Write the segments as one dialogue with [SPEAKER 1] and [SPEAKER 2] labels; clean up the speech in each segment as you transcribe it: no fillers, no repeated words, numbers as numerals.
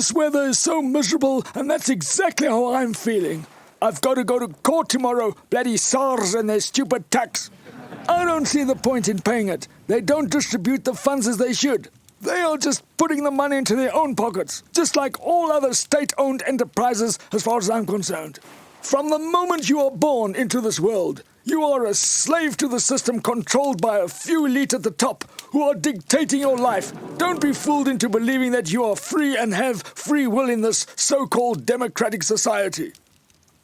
[SPEAKER 1] This weather is so miserable, and that's exactly how I'm feeling. I've got to go to court tomorrow, bloody SARS and their stupid tax. I don't see the point in paying it. They don't distribute the funds as they should. They are just putting the money into their own pockets, just like all other state-owned enterprises as far as I'm concerned. From the moment you are born into this world, you are a slave to the system controlled by a few elite at the top who are dictating your life. Don't be fooled into believing that you are free and have free will in this so-called democratic society.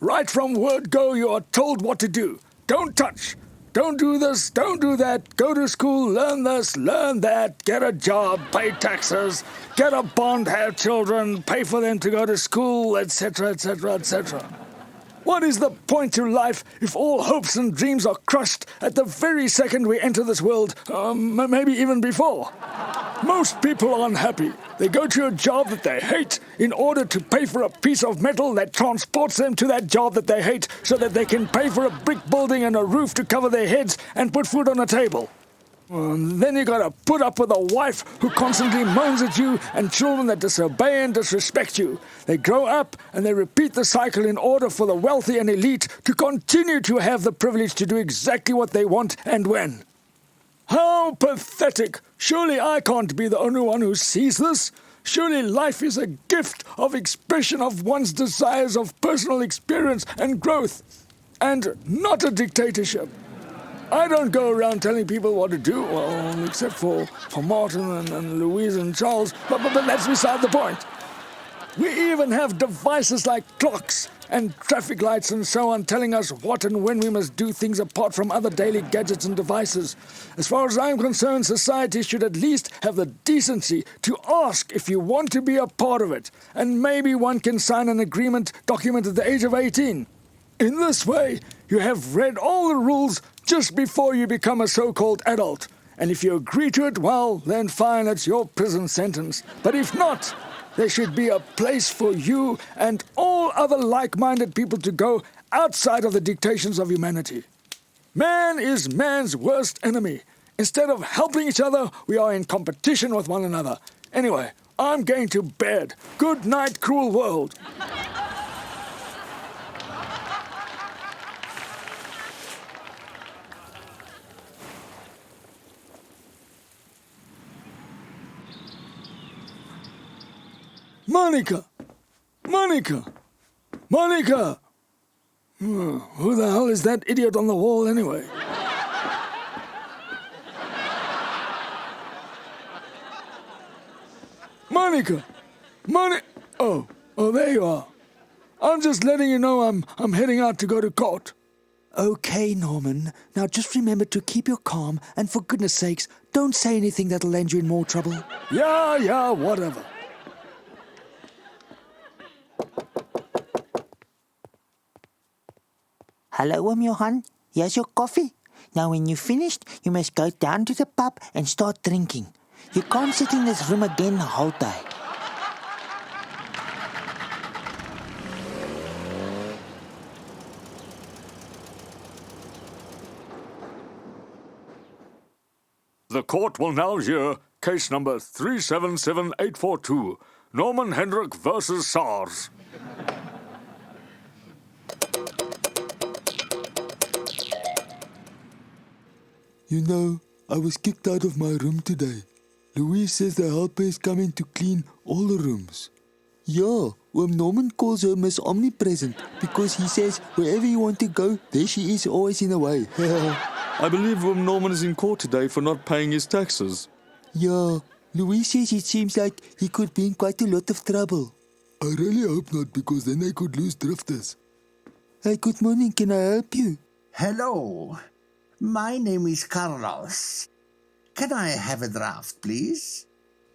[SPEAKER 1] Right from word go, you are told what to do. Don't touch. Don't do this, don't do that. Go to school, learn this, learn that. Get a job, pay taxes, get a bond, have children, pay for them to go to school, etc., etc., etc. What is the point to life if all hopes and dreams are crushed at the very second we enter this world, maybe even before? Most people are unhappy. They go to a job that they hate in order to pay for a piece of metal that transports them to that job that they hate so that they can pay for a brick building and a roof to cover their heads and put food on the table. Then you gotta put up with a wife who constantly moans at you and children that disobey and disrespect you. They grow up and they repeat the cycle in order for the wealthy and elite to continue to have the privilege to do exactly what they want and when. How pathetic! Surely I can't be the only one who sees this. Surely life is a gift of expression of one's desires of personal experience and growth, and not a dictatorship. I don't go around telling people what to do, well, except for Martin and Louise and Charles, but that's beside the point. We even have devices like clocks and traffic lights and so on telling us what and when we must do things apart from other daily gadgets and devices. As far as I'm concerned, society should at least have the decency to ask if you want to be a part of it, and maybe one can sign an agreement document at the age of 18. In this way, you have read all the rules just before you become a so-called adult. And if you agree to it, well, then fine, it's your prison sentence. But if not, there should be a place for you and all other like-minded people to go outside of the dictations of humanity. Man is man's worst enemy. Instead of helping each other, we are in competition with one another. Anyway, I'm going to bed. Good night, cruel world. Monica! Monica! Monica! Who the hell is that idiot on the wall anyway? Monica! Oh, there you are. I'm just letting you know I'm heading out to go to court.
[SPEAKER 2] Okay, Norman. Now just remember to keep your calm, and for goodness sakes, don't say anything that'll land you in more trouble.
[SPEAKER 1] Yeah, whatever.
[SPEAKER 3] Hello, Johan. Here's your coffee. Now, when you're finished, you must go down to the pub and start drinking. You can't sit in this room again the whole day.
[SPEAKER 1] The court will now hear case number 377842, Norman Hendrik versus SARS.
[SPEAKER 4] You know, I was kicked out of my room today. Louise says the helper is coming to clean all the rooms. Yeah, Oom Norman calls her Miss Omnipresent because he says wherever you want to go, there she is, always in the way.
[SPEAKER 5] I believe Oom Norman is in court today for not paying his taxes.
[SPEAKER 4] Yeah, Louise says it seems like he could be in quite a lot of trouble. I really hope not, because then I could lose drifters. Hey, good morning, can I help you?
[SPEAKER 6] Hello. My name is Carlos. Can I have a draft, please?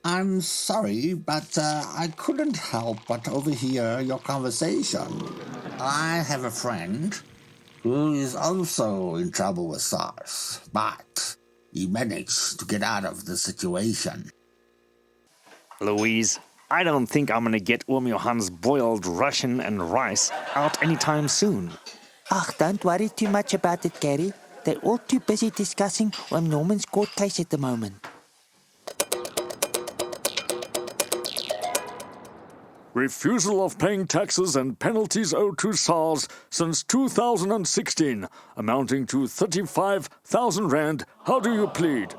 [SPEAKER 6] I'm sorry, but I couldn't help but overhear your conversation. I have a friend who is also in trouble with SARS, but he managed to get out of the situation.
[SPEAKER 7] Louise, I don't think I'm gonna get Oom Johan's boiled Russian and rice out anytime soon.
[SPEAKER 3] Ach, don't worry too much about it, Gary. They're all too busy discussing Oom Norman's court case at the moment.
[SPEAKER 1] Refusal of paying taxes and penalties owed to SARS since 2016, amounting to 35,000 rand. How do you plead?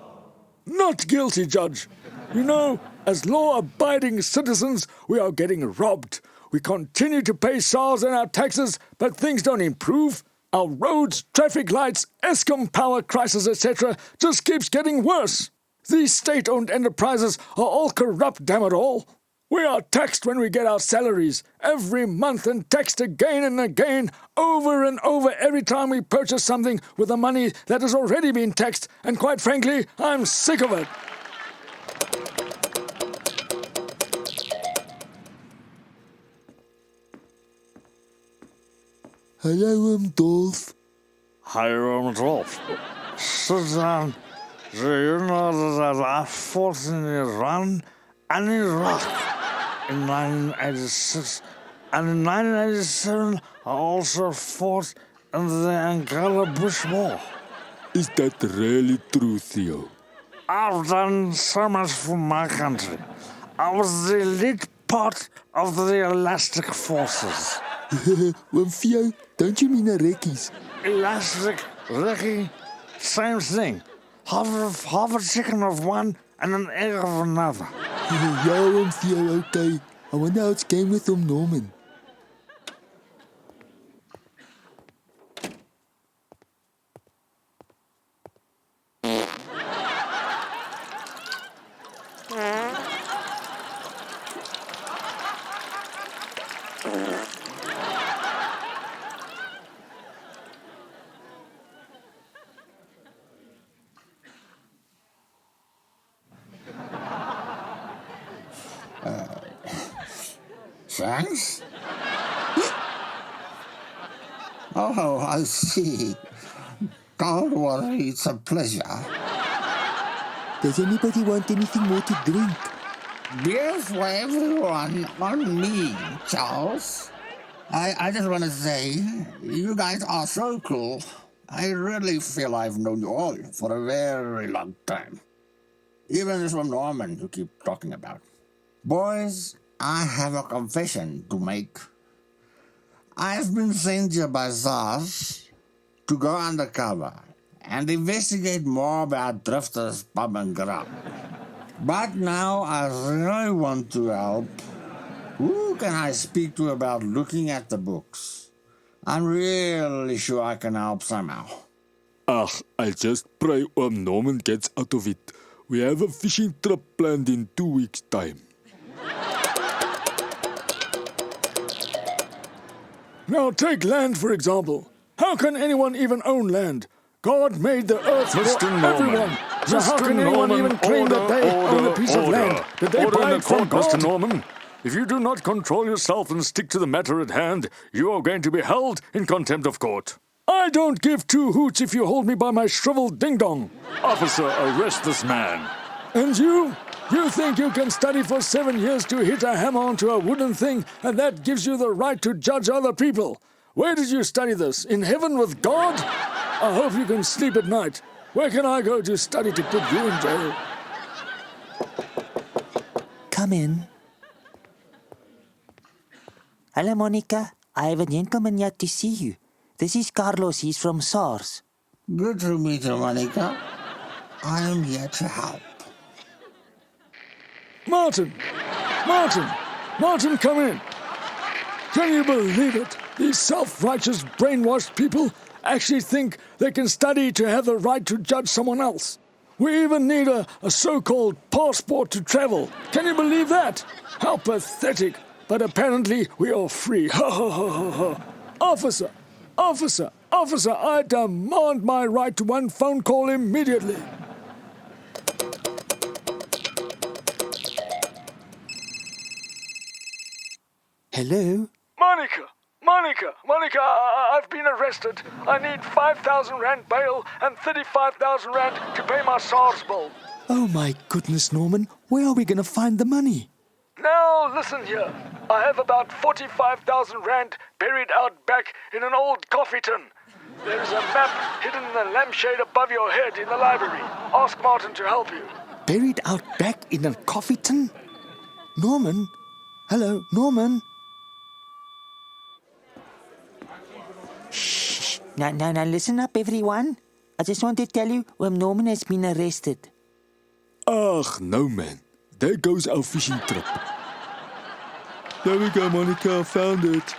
[SPEAKER 1] Not guilty, Judge. You know, as law-abiding citizens, we are getting robbed. We continue to pay SARS and our taxes, but things don't improve. Our roads, traffic lights, Eskom power crisis, etc. just keeps getting worse. These state-owned enterprises are all corrupt, damn it all. We are taxed when we get our salaries, every month, and taxed again and again, over and over every time we purchase something with the money that has already been taxed, and quite frankly, I'm sick of it.
[SPEAKER 4] Hello, Dolph.
[SPEAKER 7] Hi, Dolph. Sit down. Do you know that I fought in Iran and Iraq in 1986? And in 1987, I also fought in the Angola Bush War.
[SPEAKER 4] Is that really true, Theo?
[SPEAKER 7] I've done so much for my country. I was the elite part of the Elastic Forces.
[SPEAKER 4] Theo, don't you mean a Rekkies?
[SPEAKER 7] Elastic, Ricky, same thing. Half a chicken of one and an egg of another.
[SPEAKER 4] Yeah, Theo, okay. I wonder how it's going with Oom Norman.
[SPEAKER 6] Thanks? Oh, I see. Don't worry, it's a pleasure.
[SPEAKER 4] Does anybody want anything more to drink?
[SPEAKER 6] Beers for everyone on me, Charles. I just want to say, you guys are so cool. I really feel I've known you all for a very long time. Even this Oom Norman you keep talking about. Boys, I have a confession to make. I've been sent here by SARS to go undercover and investigate more about Drifters, Pub and Grub. But now I really want to help. Who can I speak to about looking at the books? I'm really sure I can help somehow.
[SPEAKER 4] I just pray Oom Norman gets out of it. We have a fishing trip planned in 2 weeks' time.
[SPEAKER 1] Now take land, for example. How can anyone even own land? God made the earth for everyone. So how can anyone even claim that they own a piece of land? Did they buy it from God?
[SPEAKER 5] Mr. Norman. If you do not control yourself and stick to the matter at hand, you are going to be held in contempt of court.
[SPEAKER 1] I don't give two hoots if you hold me by my shriveled ding-dong.
[SPEAKER 5] Officer, arrest this man.
[SPEAKER 1] And you? You think you can study for 7 years to hit a hammer onto a wooden thing, and that gives you the right to judge other people? Where did you study this? In heaven with God? I hope you can sleep at night. Where can I go to study to put you in jail?
[SPEAKER 3] Come in. Hello, Monica. I have a gentleman here to see you. This is Carlos. He's from SARS.
[SPEAKER 6] Good to meet you, Monica. I am here to help.
[SPEAKER 1] Martin, come in. Can you believe it? These self-righteous, brainwashed people actually think they can study to have the right to judge someone else. We even need a so-called passport to travel. Can you believe that? How pathetic. But apparently we are free. Officer, I demand my right to one phone call immediately.
[SPEAKER 2] Hello?
[SPEAKER 1] Monica, I've been arrested. I need 5,000 rand bail and 35,000 rand to pay my SARS bill.
[SPEAKER 2] Oh my goodness, Norman. Where are we going to find the money?
[SPEAKER 1] Now listen here. I have about 45,000 rand buried out back in an old coffee tin. There is a map hidden in the lampshade above your head in the library. Ask Martin to help you.
[SPEAKER 2] Buried out back in a coffee tin? Norman, Hello, Norman.
[SPEAKER 3] Now, listen up, everyone. I just want to tell you, Oom Norman has been arrested.
[SPEAKER 4] Ach, no man. There goes our fishing trip. There we go, Monica. I found it.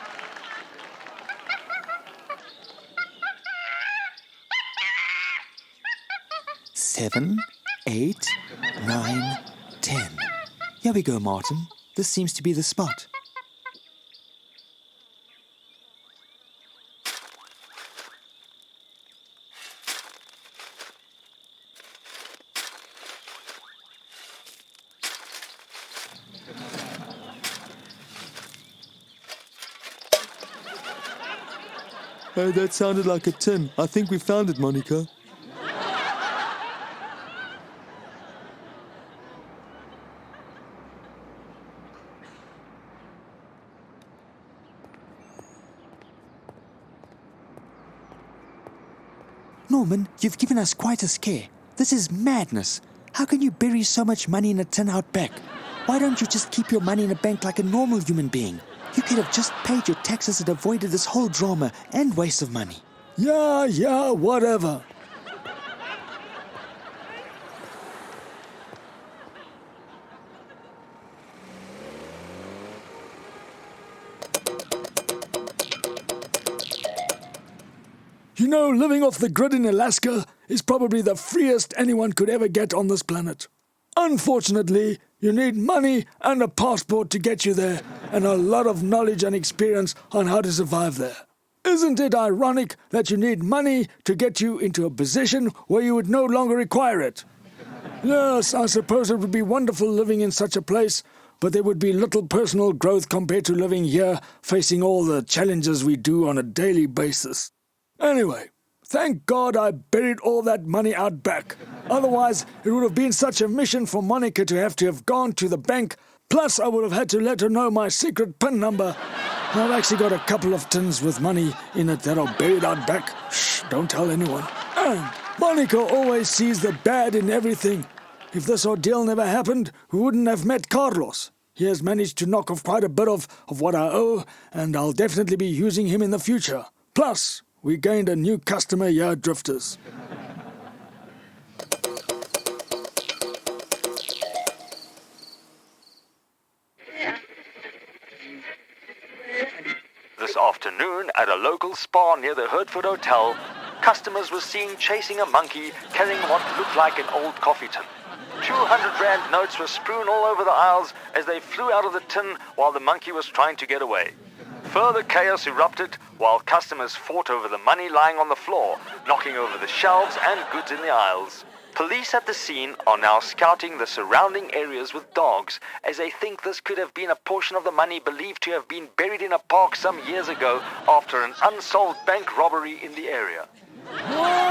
[SPEAKER 2] Seven, 8, 9, 10. Here we go, Martin. This seems to be the spot.
[SPEAKER 4] Hey, that sounded like a tin. I think we found it, Monica.
[SPEAKER 2] Norman, you've given us quite a scare. This is madness. How can you bury so much money in a tin out back? Why don't you just keep your money in a bank like a normal human being? You could have just paid your taxes and avoided this whole drama and waste of money.
[SPEAKER 1] Yeah, whatever. You know, living off the grid in Alaska is probably the freest anyone could ever get on this planet. Unfortunately, you need money and a passport to get you there, and a lot of knowledge and experience on how to survive there. Isn't it ironic that you need money to get you into a position where you would no longer require it? Yes, I suppose it would be wonderful living in such a place, but there would be little personal growth compared to living here, facing all the challenges we do on a daily basis. Anyway, thank God I buried all that money out back. Otherwise, it would have been such a mission for Monica to have gone to the bank. Plus, I would have had to let her know my secret PIN number. I've actually got a couple of tins with money in it that are buried out back. Shh, don't tell anyone. And Monica always sees the bad in everything. If this ordeal never happened, we wouldn't have met Carlos. He has managed to knock off quite a bit of what I owe, and I'll definitely be using him in the future. Plus, we gained a new customer here, Drifters.
[SPEAKER 8] This afternoon, at a local spa near the Hertford Hotel, customers were seen chasing a monkey carrying what looked like an old coffee tin. 200 Rand notes were strewn all over the aisles as they flew out of the tin while the monkey was trying to get away. Further chaos erupted while customers fought over the money lying on the floor, knocking over the shelves and goods in the aisles. Police at the scene are now scouting the surrounding areas with dogs as they think this could have been a portion of the money believed to have been buried in a park some years ago after an unsolved bank robbery in the area.
[SPEAKER 1] Whoa!